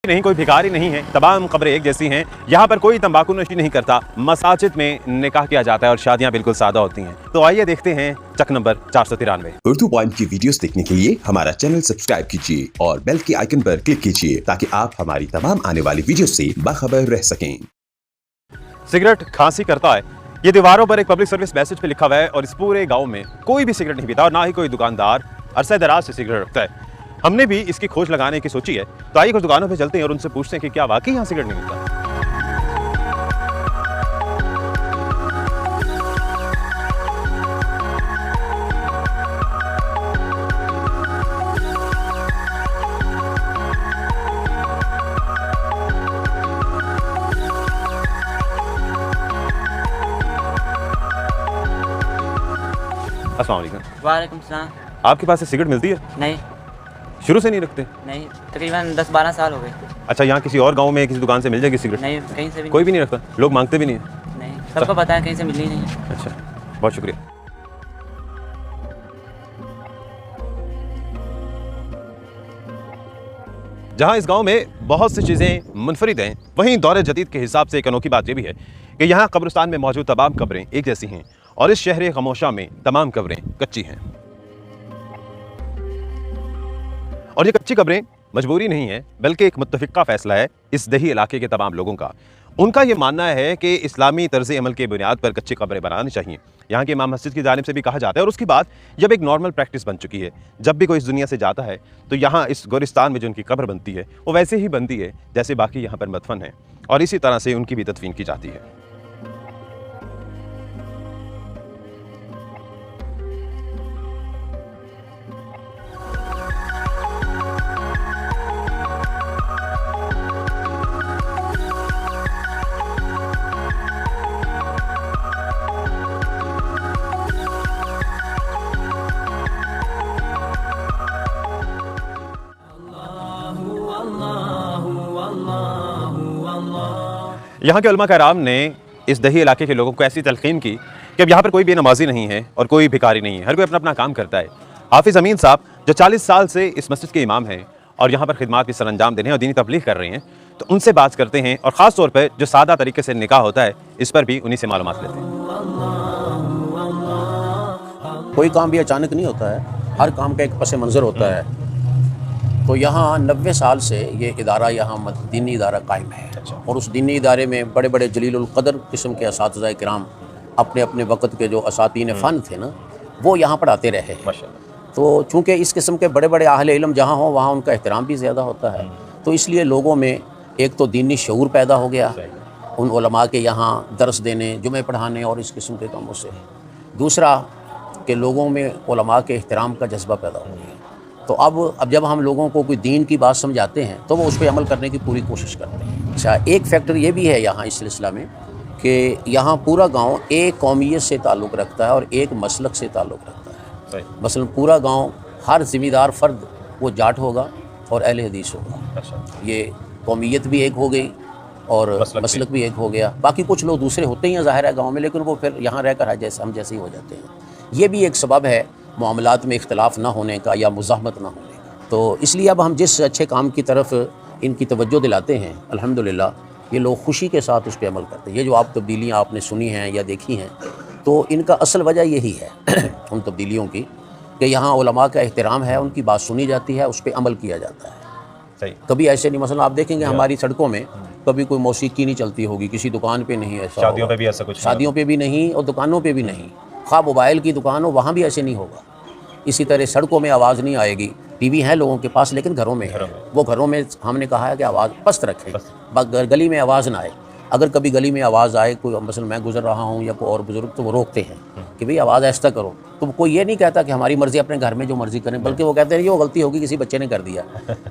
नहीं, कोई भिखारी नहीं है, तमाम कब्रें एक जैसी हैं। यहाँ पर कोई तंबाकू नोशी नहीं करता, मसाजिद में निकाह किया जाता है और शादियाँ बिल्कुल सादा होती हैं। तो आइए देखते हैं चक नंबर 493। उर्दू पॉइंट की वीडियोस देखने के लिए हमारा चैनल सब्सक्राइब कीजिए और बेल के आइकन पर क्लिक कीजिए ताकि आप हमारी तमाम आने वाली वीडियो से बाखबर रह सकें। सिगरेट खांसी करता है, ये दीवारों पर एक पब्लिक सर्विस मैसेज पे लिखा हुआ है और इस पूरे गांव में कोई भी सिगरेट नहीं पीता और ना ही कोई दुकानदार अरसे दराज से सिगरेट रखता है। हमने भी इसकी खोज लगाने की सोची है, तो आइए कुछ दुकानों पे चलते हैं और उनसे पूछते हैं कि क्या वाकई यहाँ सिगरेट नहीं मिलता। अस्सलाम वालेकुम। वालेकुम सलाम। आपके पास से सिगरेट मिलती है? नहीं, शुरू से नहीं रखते? नहीं, तकरीबन 10-12 साल हो गए। अच्छा, यहाँ किसी और गांव में किसी दुकान से मिल जाएगी सिगरेट? नहीं, कहीं से भी कोई भी नहीं रखता, लोग मांगते भी नहीं है? नहीं, सबको पता है, कहीं से मिली नहीं। अच्छा, बहुत शुक्रिया। जहाँ इस गांव में बहुत सी चीज़ें मुनफरिद हैं, वहीं दौर जदीद के हिसाब से एक अनोखी बात यह भी है कि यहाँ कब्रिस्तान में मौजूद तमाम कब्रें एक जैसी हैं और इस शहर खामोशा में तमाम कब्रें कच्ची हैं। और ये कच्ची कब्रें मजबूरी नहीं है, बल्कि एक मुत्तफ़िक़ा फ़ैसला है इस दही इलाके के तमाम लोगों का। उनका ये मानना है कि इस्लामी तर्ज़ अमल के बुनियाद पर कच्ची कब्रें बनानी चाहिए। यहाँ के इमाम मस्जिद की जानिब से भी कहा जाता है और उसकी बात जब एक नॉर्मल प्रैक्टिस बन चुकी है, जब भी कोई इस दुनिया से जाता है तो यहाँ इस गोरिस्तान में जो उनकी कब्र बनती है वो वैसे ही बनती है जैसे बाकी यहाँ पर मदफन है और इसी तरह से उनकी भी तदफीन की जाती है। यहाँ के उलमा कराम ने इस दही इलाके के लोगों को ऐसी तलकीन की कि अब यहाँ पर कोई बेनमाजी नहीं है और कोई भिखारी नहीं है, हर कोई अपना अपना काम करता है। हाफिज़ अमीन साहब जो 40 साल से इस मस्जिद के इमाम हैं और यहाँ पर खिदमात की सरअंजाम देने और दीनी तबलीग कर रहे हैं, तो उनसे बात करते हैं और ख़ास तौर पर जो सादा तरीके से निकाह होता है इस पर भी उन्हीं से मालूमात लेते हैं। कोई काम भी अचानक नहीं होता है, हर काम का एक पस मंज़र होता है। तो यहाँ 90 साल से ये इदारा यहाँ दीनी इदारा कायम है और उस दीनी इदारे में बड़े बड़े जलीलुल क़दर किस्म के असातिज़ा किराम अपने अपने वक़्त के जो असातीन फ़न थे ना, वो यहाँ पढ़ाते रहे हैं। तो चूँकि इस किस्म के बड़े बड़े अहले इल्म जहाँ हों वहाँ उनका एहतराम भी ज़्यादा होता है, तो इसलिए लोगों में एक तो दीनी शऊर पैदा हो गया उन उलमा के यहाँ दर्स देने, जुमे पढ़ाने और इस किस्म के कामों से। दूसरा कि लोगों में उलमा के एहतराम का जज्बा पैदा हो गया। तो अब जब हम लोगों को कोई दीन की बात समझाते हैं तो वो उस पर अमल करने की पूरी कोशिश करते हैं। अच्छा, एक फैक्टर ये भी है यहाँ इस सिलसिला में कि यहाँ पूरा गांव एक कौमियत से ताल्लुक़ रखता है और एक मसलक से ताल्लुक़ रखता है। मसलन पूरा गांव हर ज़िम्मेदार फ़र्द वो जाट होगा और अहले हदीस होगा। ये कौमियत भी एक हो गई और मसलक भी एक हो गया। बाकी कुछ लोग दूसरे होते ही हैं ज़ाहिर है गाँव में, लेकिन वो फिर यहाँ रह कर जैसे हम जैसे ही हो जाते हैं। ये भी एक सबब है मामलात में इख्तलाफ ना होने का या मुज़ाहमत ना होने का। तो इसलिए अब हम जिस अच्छे काम की तरफ इनकी तवज्जो दिलाते हैं, अल्हम्दुलिल्लाह ये लोग खुशी के साथ उस पर अमल करते हैं। ये जो आप तब्दीलियाँ आपने सुनी हैं या देखी हैं, तो इनका असल वजह यही है उन तब्दीलियों की कि यहाँ उलमा का एहतराम है, उनकी बात सुनी जाती है, उस पर अमल किया जाता है। सही। कभी ऐसे नहीं, मसलन आप देखेंगे हमारी सड़कों में कभी कोई मौसीकी नहीं चलती होगी, किसी दुकान पे नहीं, ऐसा शादियों पे भी ऐसा कुछ, शादियों पे भी नहीं और दुकानों पे भी नहीं। खा मोबाइल की दुकान हो वहाँ भी ऐसे नहीं होगा। इसी तरह सड़कों में आवाज़ नहीं आएगी। टीवी है लोगों के पास लेकिन घरों में है, वो घरों में हमने कहा है कि आवाज़ पस्त रखें, गली में आवाज़ ना आए। अगर कभी गली में आवाज़ आए, कोई मसलन मैं गुजर रहा हूँ या कोई और बुजुर्ग, तो वो रोकते हैं कि भाई आवाज़ ऐसा करो। तो कोई ये नहीं कहता कि हमारी मर्ज़ी, अपने घर में जो मर्ज़ी करें, बल्कि वो कहते हैं ये गलती होगी किसी बच्चे ने कर दिया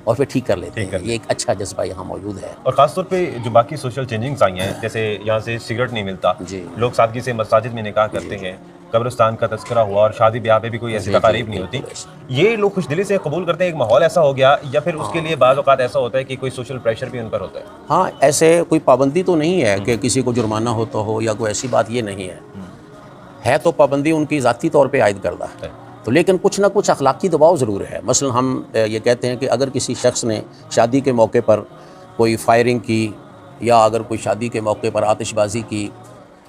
और फिर ठीक कर लेते हैं। ये एक अच्छा जज्बा यहाँ मौजूद है। और ख़ासतौर पे जो बाकी सोशल चेंजिंग्स आई हैं, जैसे यहाँ से सिगरेट नहीं मिलता, लोग सादगी से मसाजिद में निकाह करते हैं, कब्रिस्तान का तज़किरा हुआ और शादी ब्याह पे भी कोई ऐसी तकारीब नहीं होती, ये लोग खुश दिली से कबूल करते हैं। एक माहौल ऐसा हो गया, या फिर उसके लिए बाज़ औक़ात ऐसा होता है कि कोई सोशल प्रेशर भी उन पर होता है? हाँ, ऐसे कोई पाबंदी तो नहीं है कि किसी को जुर्माना होता हो या कोई ऐसी बात, ये नहीं है तो पाबंदी उनकी ज़ाती तौर पे आयद करदा है। तो लेकिन कुछ ना कुछ अखलाकी दबाव ज़रूर है। मसलन हम ये कहते हैं कि अगर किसी शख्स ने शादी के मौके पर کوئی فائرنگ کی یا اگر کوئی شادی کے موقع پر آتش بازی کی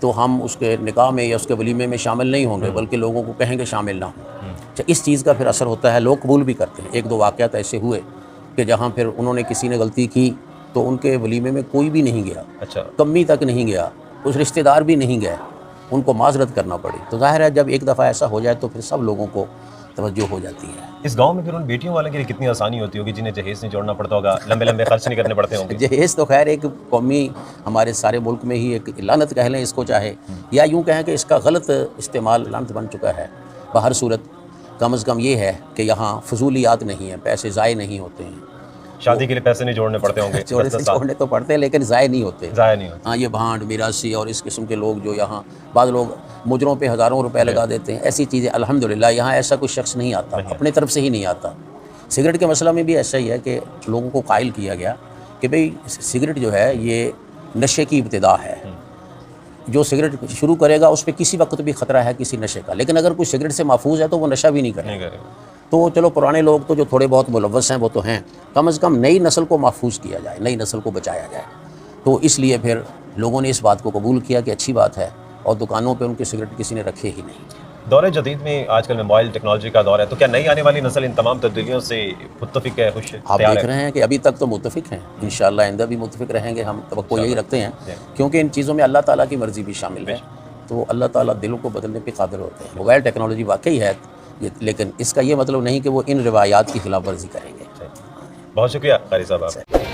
تو ہم اس کے نکاح میں یا اس کے ولیمے میں شامل نہیں ہوں گے بلکہ لوگوں کو کہیں گے شامل نہ ہوں. اچھا اس چیز کا پھر اثر ہوتا ہے, لوگ قبول بھی کرتے ہیں. ایک دو واقعات ایسے ہوئے کہ جہاں پھر انہوں نے کسی نے غلطی کی تو ان کے ولیمے میں کوئی بھی نہیں گیا, اچھا کمی تک نہیں گیا, کچھ رشتہ دار بھی نہیں گئے, ان کو معذرت کرنا پڑی. تو ظاہر ہے جب ایک دفعہ ایسا ہو جائے تو پھر سب لوگوں کو توجہ ہو جاتی ہے. اس گاؤں میں پھر ان بیٹیوں والے کے لیے کتنی آسانی ہوتی ہوگی جنہیں جہیز نہیں جوڑنا پڑتا ہوگا, لمبے لمبے خرچ نہیں کرنے پڑتے ہوں گے. جہیز تو خیر ایک قومی ہمارے سارے ملک میں ہی ایک لعنت کہہ لیں اس کو چاہے, یا یوں کہیں کہ اس کا غلط استعمال لعنت بن چکا ہے. بہر صورت کم از کم یہ ہے کہ یہاں فضولیات نہیں ہیں, پیسے ضائع نہیں ہوتے ہیں. شادی کے لیے پیسے نہیں جوڑنے پڑتے ہوں گے, چھوڑنے تو پڑتے ہیں لیکن ضائع نہیں ہوتے. ضائع نہیں ہوتے. ہاں یہ بھانڈ میراثی اور اس قسم کے لوگ جو یہاں بعض لوگ مجروں پہ ہزاروں روپے لگا دیتے ہیں, ایسی چیزیں الحمدللہ یہاں ایسا کوئی شخص نہیں آتا, اپنے طرف سے ہی نہیں آتا. سگریٹ کے مسئلہ میں بھی ایسا ہی ہے کہ لوگوں کو قائل کیا گیا کہ بھئی سگریٹ جو ہے یہ نشے کی ابتدا ہے. جو سگریٹ شروع کرے گا اس پہ کسی وقت بھی خطرہ ہے کسی نشے کا, لیکن اگر کوئی سگریٹ سے محفوظ ہے تو وہ نشہ بھی نہیں کرے گا. تو چلو پرانے لوگ تو جو تھوڑے بہت ملوث ہیں وہ تو ہیں, کم از کم نئی نسل کو محفوظ کیا جائے, نئی نسل کو بچایا جائے. تو اس لیے پھر لوگوں نے اس بات کو قبول کیا کہ اچھی بات ہے, اور دکانوں پہ ان کے سگریٹ کسی نے رکھے ہی نہیں. دور جدید میں آج کل موبائل ٹیکنالوجی کا دور ہے, تو کیا نئی آنے والی نسل ان تمام تبدیلیوں سے متفق ہے, خوش ہے؟ آپ دیکھ رہے ہیں کہ ابھی تک تو متفق ہیں, انشاءاللہ آئندہ بھی متفق رہیں گے, ہم توقع یہی رکھتے ہیں, کیونکہ ان چیزوں میں اللہ تعالیٰ کی مرضی بھی شامل ہے. تو اللہ تعالیٰ دلوں کو بدلنے پہ قادر ہوتے ہیں. موبائل ٹیکنالوجی واقعی ہے, لیکن اس کا یہ مطلب نہیں کہ وہ ان روایات کی خلاف ورزی کریں گے. بہت شکریہ قاری صاحب.